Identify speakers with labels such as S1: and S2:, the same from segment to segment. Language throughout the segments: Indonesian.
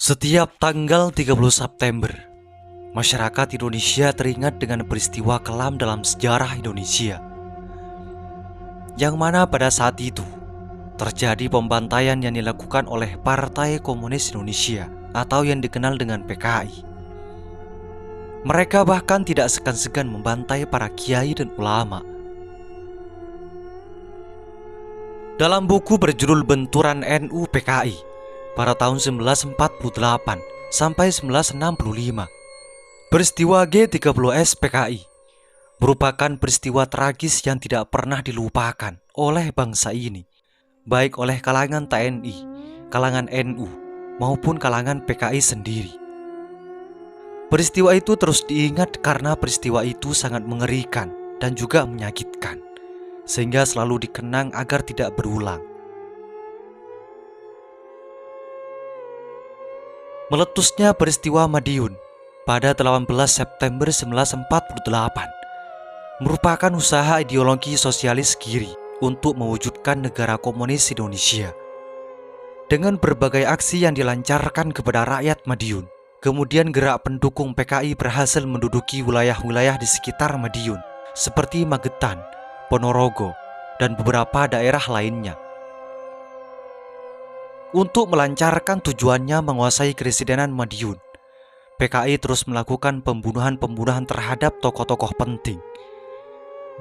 S1: Setiap tanggal 30 September, masyarakat Indonesia teringat dengan peristiwa kelam dalam sejarah Indonesia, yang mana pada saat itu terjadi pembantaian yang dilakukan oleh Partai Komunis Indonesia atau yang dikenal dengan PKI. Mereka bahkan tidak segan-segan membantai para kiai dan ulama. Dalam buku berjudul Benturan NU PKI pada tahun 1948 sampai 1965, peristiwa G30S PKI merupakan peristiwa tragis yang tidak pernah dilupakan oleh bangsa ini, baik oleh kalangan TNI, kalangan NU, maupun kalangan PKI sendiri. Peristiwa itu terus diingat karena peristiwa itu sangat mengerikan dan juga menyakitkan, sehingga selalu dikenang agar tidak berulang. Meletusnya peristiwa Madiun pada 18 September 1948 merupakan usaha ideologi sosialis kiri untuk mewujudkan negara komunis Indonesia. Dengan berbagai aksi yang dilancarkan kepada rakyat Madiun, kemudian gerak pendukung PKI berhasil menduduki wilayah-wilayah di sekitar Madiun seperti Magetan, Ponorogo, dan beberapa daerah lainnya. Untuk melancarkan tujuannya menguasai Kresidenan Madiun, PKI terus melakukan pembunuhan-pembunuhan terhadap tokoh-tokoh penting.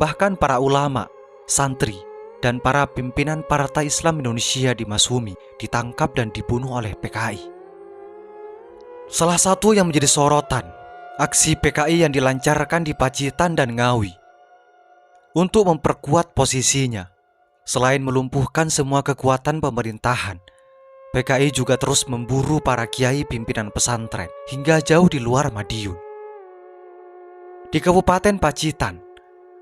S1: Bahkan para ulama, santri, dan para pimpinan Partai Islam Indonesia di Masumi ditangkap dan dibunuh oleh PKI. Salah satu yang menjadi sorotan, aksi PKI yang dilancarkan di Pacitan dan Ngawi. Untuk memperkuat posisinya, selain melumpuhkan semua kekuatan pemerintahan, PKI juga terus memburu para kiai pimpinan pesantren hingga jauh di luar Madiun. Di Kabupaten Pacitan,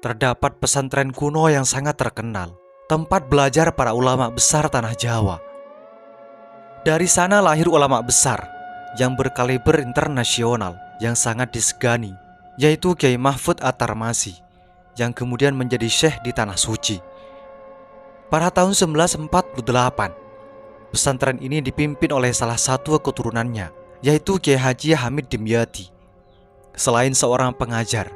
S1: terdapat pesantren kuno yang sangat terkenal, tempat belajar para ulama besar tanah Jawa. Dari sana lahir ulama besar yang berkaliber internasional yang sangat disegani, yaitu Kiai Mahfud At-Tarmasi, yang kemudian menjadi syekh di Tanah Suci. Pada tahun 1948, pesantren ini dipimpin oleh salah satu keturunannya, yaitu Kiai Haji Hamid Dimyati. Selain seorang pengajar,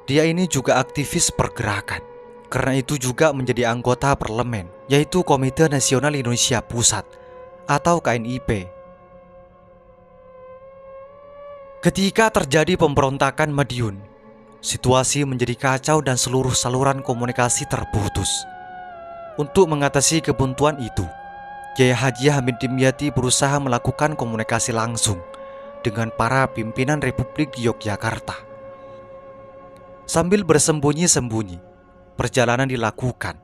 S1: dia ini juga aktivis pergerakan. Karena itu juga menjadi anggota parlemen, yaitu Komite Nasional Indonesia Pusat atau KNIP. Ketika terjadi pemberontakan Madiun, situasi menjadi kacau dan seluruh saluran komunikasi terputus. Untuk mengatasi kebuntuan itu, Kiai Haji Hamid Dimyati berusaha melakukan komunikasi langsung dengan para pimpinan Republik di Yogyakarta. Sambil bersembunyi-sembunyi, perjalanan dilakukan.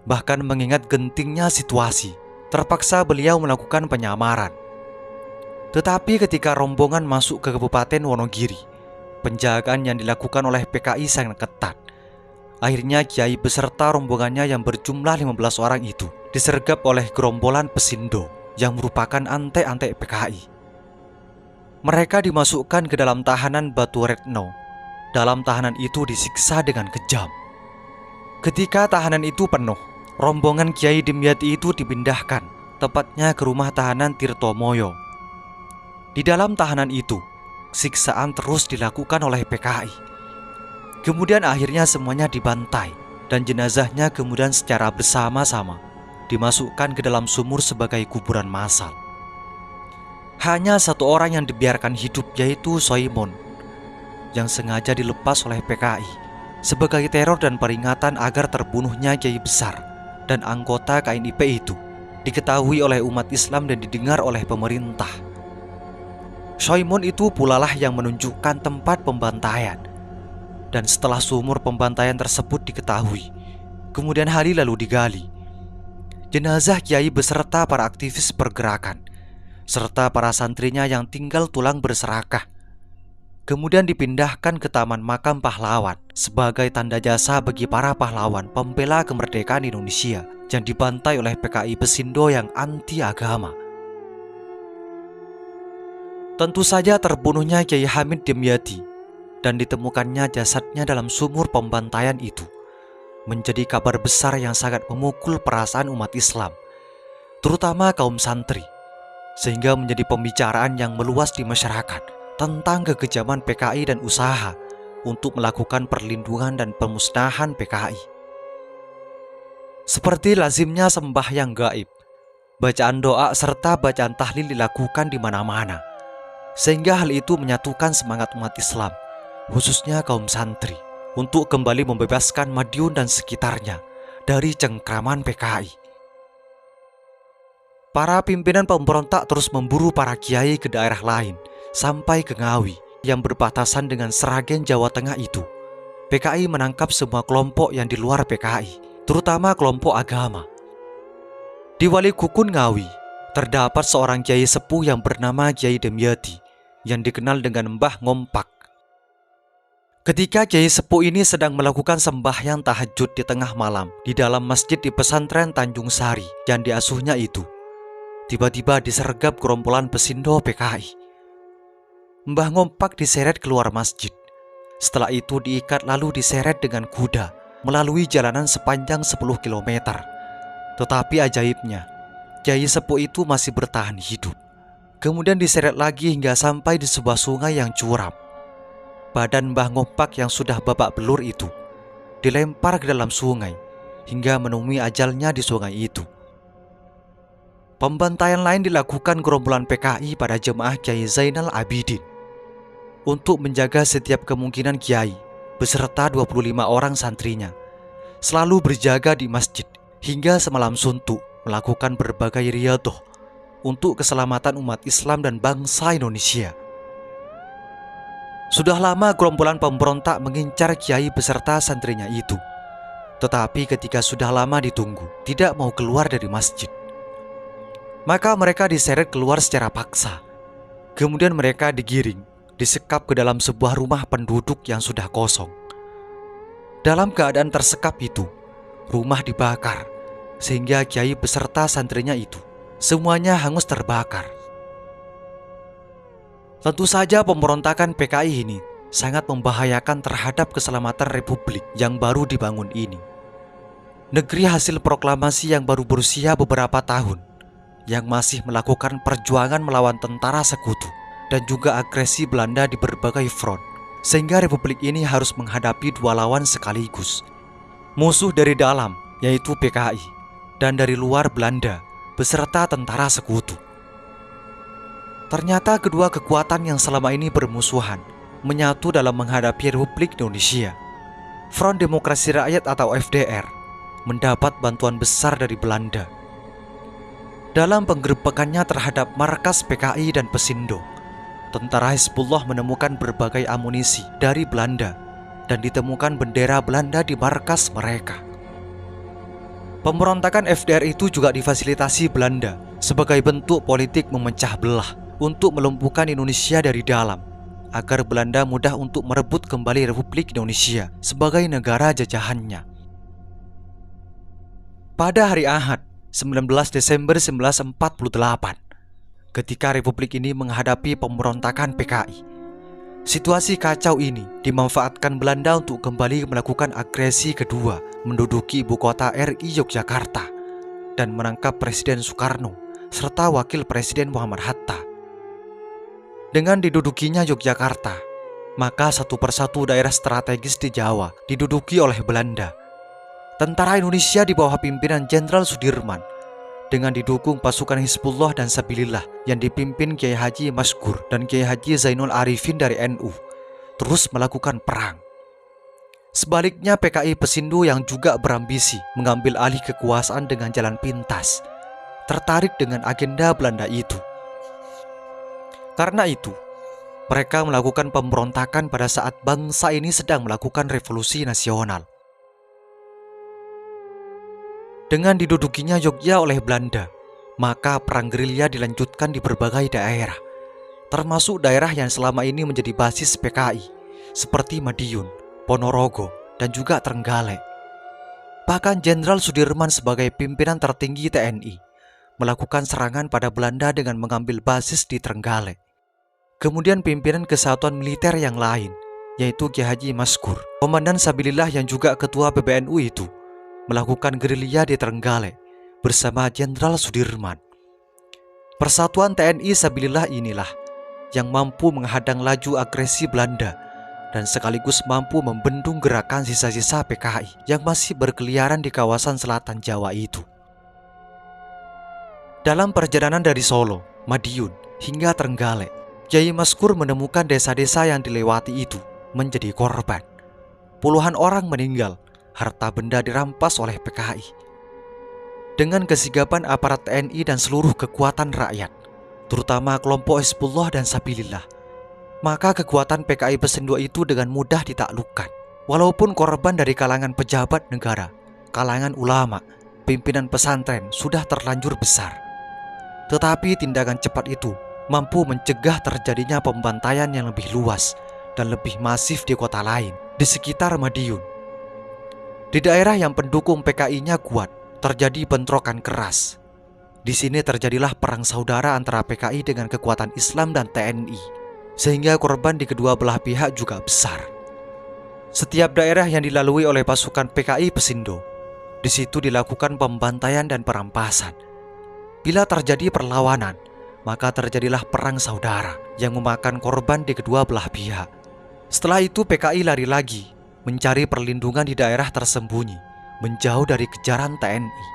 S1: Bahkan mengingat gentingnya situasi, terpaksa beliau melakukan penyamaran. Tetapi ketika rombongan masuk ke Kabupaten Wonogiri, penjagaan yang dilakukan oleh PKI sangat ketat. Akhirnya Kiai beserta rombongannya yang berjumlah 15 orang itu disergap oleh gerombolan Pesindo yang merupakan antek-antek PKI. Mereka dimasukkan ke dalam tahanan Batu Retno. Dalam tahanan itu disiksa dengan kejam. Ketika tahanan itu penuh, rombongan Kiai Dimyati itu dipindahkan, tepatnya ke rumah tahanan Tirtomoyo. Di dalam tahanan itu, siksaan terus dilakukan oleh PKI. Kemudian akhirnya semuanya dibantai dan jenazahnya kemudian secara bersama-sama dimasukkan ke dalam sumur sebagai kuburan massal. Hanya satu orang yang dibiarkan hidup, yaitu Soimon, yang sengaja dilepas oleh PKI sebagai teror dan peringatan agar terbunuhnya kiai besar dan anggota KNIP itu diketahui oleh umat Islam dan didengar oleh pemerintah. Soimon itu pulalah yang menunjukkan tempat pembantaian. Dan setelah sumur pembantaian tersebut diketahui, kemudian hari lalu digali, jenazah kiai beserta para aktivis pergerakan serta para santrinya yang tinggal tulang berserakah kemudian dipindahkan ke Taman Makam Pahlawan sebagai tanda jasa bagi para pahlawan pembela kemerdekaan Indonesia yang dibantai oleh PKI Pesindo yang anti agama. Tentu saja terbunuhnya Kiai Hamid Dimyati dan ditemukannya jasadnya dalam sumur pembantaian itu menjadi kabar besar yang sangat memukul perasaan umat Islam, terutama kaum santri, sehingga menjadi pembicaraan yang meluas di masyarakat tentang kekejaman PKI dan usaha untuk melakukan perlindungan dan pemusnahan PKI. Seperti lazimnya sembahyang gaib, bacaan doa serta bacaan tahlil dilakukan di mana-mana, sehingga hal itu menyatukan semangat umat Islam, khususnya kaum santri, untuk kembali membebaskan Madiun dan sekitarnya dari cengkraman PKI. Para pimpinan pemberontak terus memburu para kiai ke daerah lain, sampai ke Ngawi yang berbatasan dengan Sragen, Jawa Tengah itu. PKI menangkap semua kelompok yang di luar PKI, terutama kelompok agama. Di Wali Kukun Ngawi, terdapat seorang kiai sepuh yang bernama Kiai Demyati, yang dikenal dengan Mbah Ngompak. Ketika kiai sepuh ini sedang melakukan sembahyang tahajud di tengah malam di dalam masjid di pesantren Tanjung Sari yang diasuhnya itu, tiba-tiba disergap gerombolan pesindo PKI. Mbah Ngompak diseret keluar masjid. Setelah itu diikat lalu diseret dengan kuda melalui jalanan sepanjang 10 km. Tetapi ajaibnya, kiai sepuh itu masih bertahan hidup. Kemudian diseret lagi hingga sampai di sebuah sungai yang curam. Badan Mbah Ngompak yang sudah babak belur itu dilempar ke dalam sungai hingga menemui ajalnya di sungai itu. Pembantaian lain dilakukan gerombolan PKI pada jemaah Kiai Zainal Abidin. Untuk menjaga setiap kemungkinan kiai beserta 25 orang santrinya selalu berjaga di masjid hingga semalam suntuk melakukan berbagai riyadhah untuk keselamatan umat Islam dan bangsa Indonesia. Sudah lama gerombolan pemberontak mengincar kiai beserta santrinya itu, tetapi ketika sudah lama ditunggu tidak mau keluar dari masjid, maka mereka diseret keluar secara paksa. Kemudian mereka digiring, disekap ke dalam sebuah rumah penduduk yang sudah kosong. Dalam keadaan tersekap itu, rumah dibakar, sehingga kiai beserta santrinya itu semuanya hangus terbakar. Tentu saja pemberontakan PKI ini sangat membahayakan terhadap keselamatan republik yang baru dibangun ini. Negeri hasil proklamasi yang baru berusia beberapa tahun, yang masih melakukan perjuangan melawan tentara sekutu dan juga agresi Belanda di berbagai front, sehingga republik ini harus menghadapi dua lawan sekaligus. Musuh dari dalam, yaitu PKI, dan dari luar Belanda, beserta tentara sekutu. Ternyata kedua kekuatan yang selama ini bermusuhan menyatu dalam menghadapi Republik Indonesia. Front Demokrasi Rakyat atau FDR mendapat bantuan besar dari Belanda. Dalam penggerbekannya terhadap markas PKI dan Pesindo, tentara Hizbullah menemukan berbagai amunisi dari Belanda dan ditemukan bendera Belanda di markas mereka. Pemberontakan FDR itu juga difasilitasi Belanda sebagai bentuk politik memecah belah untuk melumpuhkan Indonesia dari dalam, agar Belanda mudah untuk merebut kembali Republik Indonesia sebagai negara jajahannya. Pada hari Ahad, 19 Desember 1948, ketika Republik ini menghadapi pemberontakan PKI, situasi kacau ini dimanfaatkan Belanda untuk kembali melakukan agresi kedua, menduduki ibu kota RI Yogyakarta dan menangkap Presiden Soekarno serta Wakil Presiden Muhammad Hatta. Dengan didudukinya Yogyakarta, maka satu persatu daerah strategis di Jawa diduduki oleh Belanda. Tentara Indonesia di bawah pimpinan Jenderal Sudirman dengan didukung pasukan Hizbullah dan Sabilillah yang dipimpin Kiai Haji Maskur dan Kiai Haji Zainul Arifin dari NU terus melakukan perang. Sebaliknya PKI Pesindo yang juga berambisi mengambil alih kekuasaan dengan jalan pintas, tertarik dengan agenda Belanda itu. Karena itu, mereka melakukan pemberontakan pada saat bangsa ini sedang melakukan revolusi nasional. Dengan didudukinya Yogyakarta oleh Belanda, maka perang gerilya dilanjutkan di berbagai daerah, termasuk daerah yang selama ini menjadi basis PKI, seperti Madiun, Ponorogo, dan juga Trenggalek. Bahkan Jenderal Sudirman sebagai pimpinan tertinggi TNI melakukan serangan pada Belanda dengan mengambil basis di Trenggalek. Kemudian pimpinan kesatuan militer yang lain, yaitu Kiai Haji Maskur, Komandan Sabilillah yang juga ketua PBNU itu, melakukan gerilya di Trenggalek bersama Jenderal Sudirman. Persatuan TNI Sabilillah inilah yang mampu menghadang laju agresi Belanda dan sekaligus mampu membendung gerakan sisa-sisa PKI yang masih berkeliaran di kawasan selatan Jawa itu. Dalam perjalanan dari Solo, Madiun, hingga Trenggalek, Kyai Maskur menemukan desa-desa yang dilewati itu menjadi korban. Puluhan orang meninggal, harta benda dirampas oleh PKI. Dengan kesigapan aparat TNI dan seluruh kekuatan rakyat, terutama kelompok Hizbullah dan Sabilillah, maka kekuatan PKI Pesindo itu dengan mudah ditaklukkan. Walaupun korban dari kalangan pejabat negara, kalangan ulama, pimpinan pesantren sudah terlanjur besar, tetapi tindakan cepat itu mampu mencegah terjadinya pembantaian yang lebih luas dan lebih masif di kota lain di sekitar Madiun. Di daerah yang pendukung PKI-nya kuat, terjadi bentrokan keras. Di sini terjadilah perang saudara antara PKI dengan kekuatan Islam dan TNI, sehingga korban di kedua belah pihak juga besar. Setiap daerah yang dilalui oleh pasukan PKI Pesindo, di situ dilakukan pembantaian dan perampasan. Bila terjadi perlawanan, maka terjadilah perang saudara yang memakan korban di kedua belah pihak. Setelah itu PKI lari lagi, mencari perlindungan di daerah tersembunyi, menjauh dari kejaran TNI.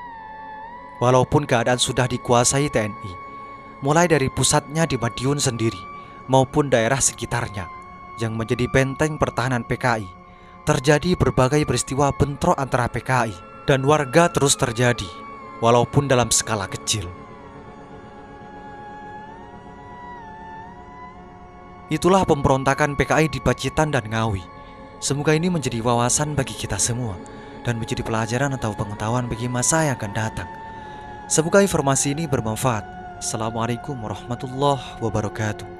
S1: Walaupun keadaan sudah dikuasai TNI, mulai dari pusatnya di Madiun sendiri maupun daerah sekitarnya yang menjadi benteng pertahanan PKI, terjadi berbagai peristiwa bentrok antara PKI dan warga terus terjadi, walaupun dalam skala kecil. Itulah pemberontakan PKI di Pacitan dan Ngawi. Semoga ini menjadi wawasan bagi kita semua dan menjadi pelajaran atau pengetahuan bagi masa yang akan datang. Semoga informasi ini bermanfaat. Assalamualaikum warahmatullahi wabarakatuh.